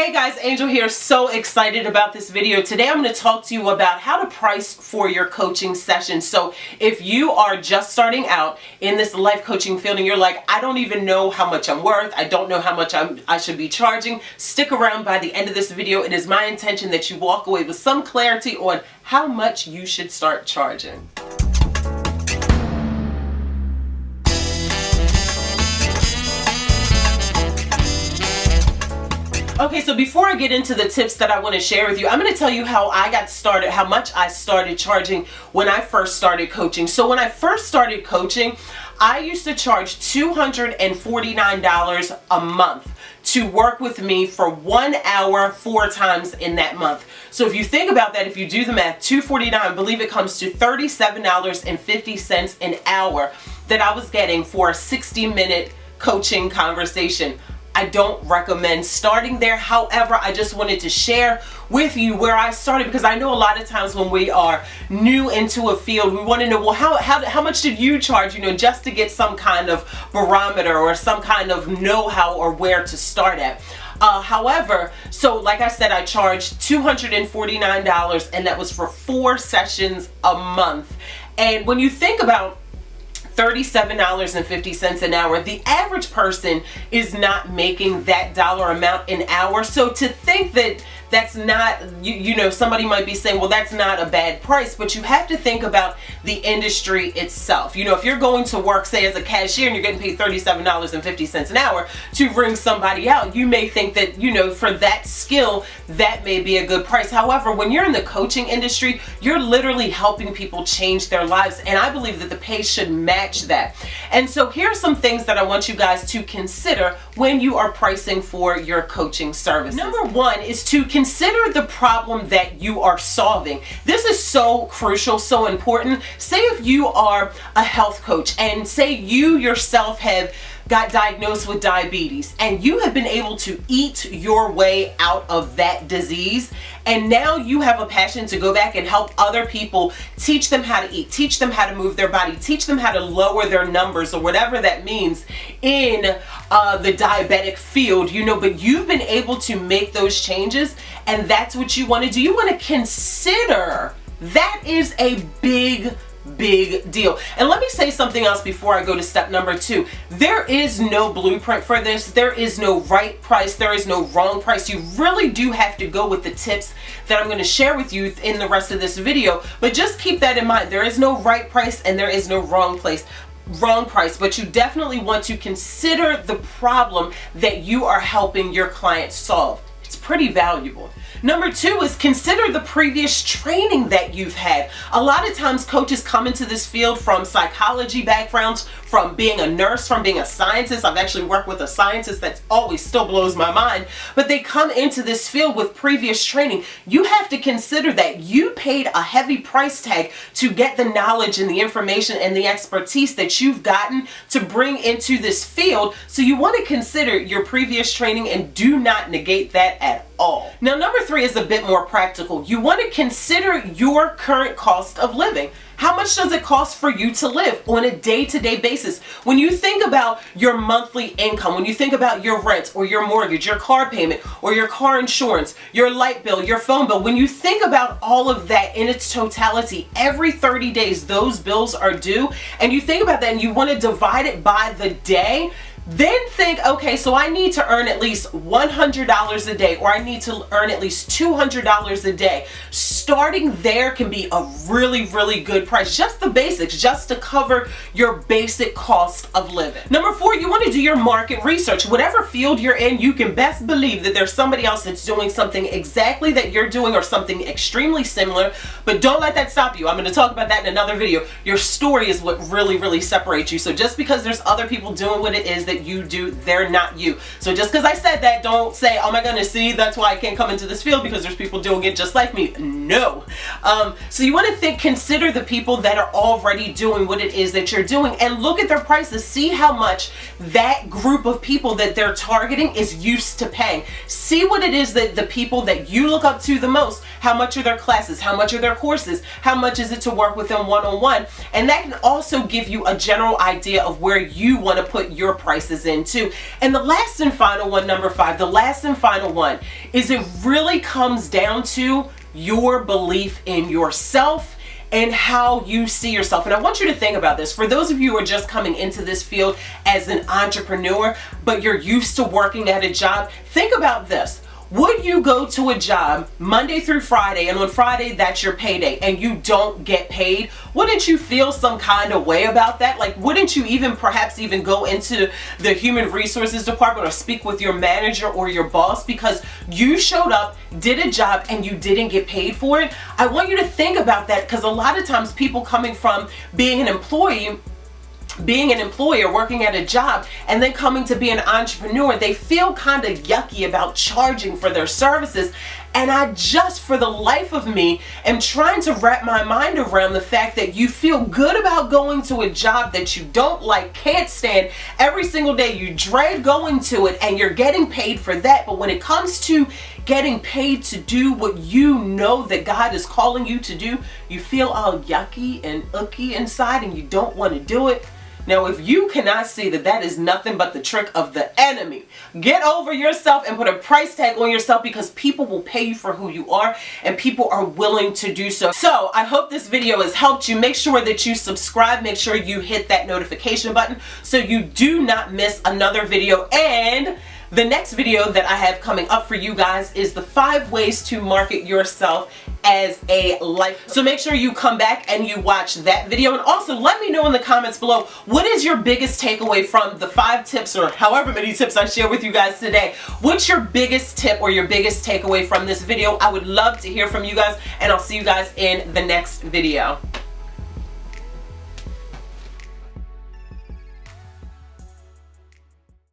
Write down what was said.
Hey guys, Angel here. So excited about this video. Today I'm going to talk to you about how to price for your coaching session. So if you are just starting out in this life coaching field and you're like, I don't even know how much I'm worth, I don't know how much I should be charging, stick around. By the end of this video. It is my intention that you walk away with some clarity on how much you should start charging. Okay, so before I get into the tips that I want to share with you, I'm going to tell you how I got started, how much I started charging when I first started coaching. So when I first started coaching, I used to charge $249 a month to work with me for 1 hour 4 times in that month. So if you think about that, if you do the math, $249, I believe it comes to $37.50 an hour that I was getting for a 60-minute coaching conversation. I don't recommend starting there. However, I just wanted to share with you where I started, because I know a lot of times when we are new into a field, we want to know, well, how much did you charge, just to get some kind of barometer or some kind of know-how or where to start at. However, so like I said, I charged $249 and that was for 4 sessions a month. And when you think about $37.50 an hour, the average person is not making that dollar amount an hour. So to think that that's not, somebody might be saying, well, that's not a bad price, but you have to think about the industry itself. If you're going to work, say, as a cashier and you're getting paid $37.50 an hour to bring somebody out, you may think that, for that skill, that may be a good price. However, when you're in the coaching industry, you're literally helping people change their lives. And I believe that the pay should match that. And so here are some things that I want you guys to consider when you are pricing for your coaching services. Number one is to consider the problem that you are solving. This is so crucial, so important. Say if you are a health coach and say you yourself have got diagnosed with diabetes and you have been able to eat your way out of that disease, and now you have a passion to go back and help other people, teach them how to eat, teach them how to move their body, teach them how to lower their numbers or whatever that means in the diabetic field, but you've been able to make those changes and that's what you want to do. You want to consider that is a big deal. And let me say something else before I go to step number 2. There is no blueprint for this. There is no right price. There is no wrong price. You really do have to go with the tips that I'm going to share with you in the rest of this video. But just keep that in mind. There is no right price and there is no wrong price, but you definitely want to consider the problem that you are helping your client solve. It's pretty valuable. Number 2 is consider the previous training that you've had. A lot of times coaches come into this field from psychology backgrounds, from being a nurse, from being a scientist. I've actually worked with a scientist that always still blows my mind, but they come into this field with previous training. You have to consider that you paid a heavy price tag to get the knowledge and the information and the expertise that you've gotten to bring into this field. So you want to consider your previous training and do not negate that at all. Now, number 3 is a bit more practical. You want to consider your current cost of living. How much does it cost for you to live on a day-to-day basis? When you think about your monthly income, when you think about your rent or your mortgage, your car payment or your car insurance, your light bill, your phone bill, when you think about all of that in its totality, every 30 days those bills are due, and you think about that and you want to divide it by the day, then think, okay, so I need to earn at least $100 a day, or I need to earn at least $200 a day. Starting there can be a really good price. Just the basics, just to cover your basic cost of living. Number 4, you want to do your market research. Whatever field you're in, you can best believe that there's somebody else that's doing something exactly that you're doing or something extremely similar, but don't let that stop you. I'm going to talk about that in another video. Your story is what really separates you. So just because there's other people doing what it is that you do, they're not you. So just because I said that, don't say, oh my goodness, see, that's why I can't come into this field because there's people doing it just like me. No. So you want to consider the people that are already doing what it is that you're doing and look at their prices. See how much that group of people that they're targeting is used to paying. See what it is that the people that you look up to the most, how much are their classes, how much are their courses, how much is it to work with them one-on-one, and that can also give you a general idea of where you want to put your price prices in too. And the last and final one, number 5, the last and final one is it really comes down to your belief in yourself and how you see yourself. And I want you to think about this. For those of you who are just coming into this field as an entrepreneur, but you're used to working at a job, think about this. Would you go to a job Monday through Friday, and on Friday that's your payday, and you don't get paid? Wouldn't you feel some kind of way about that? Like, wouldn't you perhaps even go into the human resources department or speak with your manager or your boss because you showed up, did a job, and you didn't get paid for it? I want you to think about that, because a lot of times people coming from being an employer, working at a job, and then coming to be an entrepreneur, they feel kind of yucky about charging for their services. And I just, for the life of me, am trying to wrap my mind around the fact that you feel good about going to a job that you don't like, can't stand, every single day you dread going to it, and you're getting paid for that. But when it comes to getting paid to do what you know that God is calling you to do, you feel all yucky and icky inside and you don't want to do it. Now, if you cannot see that that is nothing but the trick of the enemy, get over yourself and put a price tag on yourself, because people will pay you for who you are, and people are willing to do so. So I hope this video has helped you. Make sure that you subscribe. Make sure you hit that notification button so you do not miss another video. And the next video that I have coming up for you guys is the 5 ways to market yourself as a life. So make sure you come back and you watch that video. And also let me know in the comments below, what is your biggest takeaway from the 5 tips or however many tips I share with you guys today? What's your biggest tip or your biggest takeaway from this video? I would love to hear from you guys, and I'll see you guys in the next video.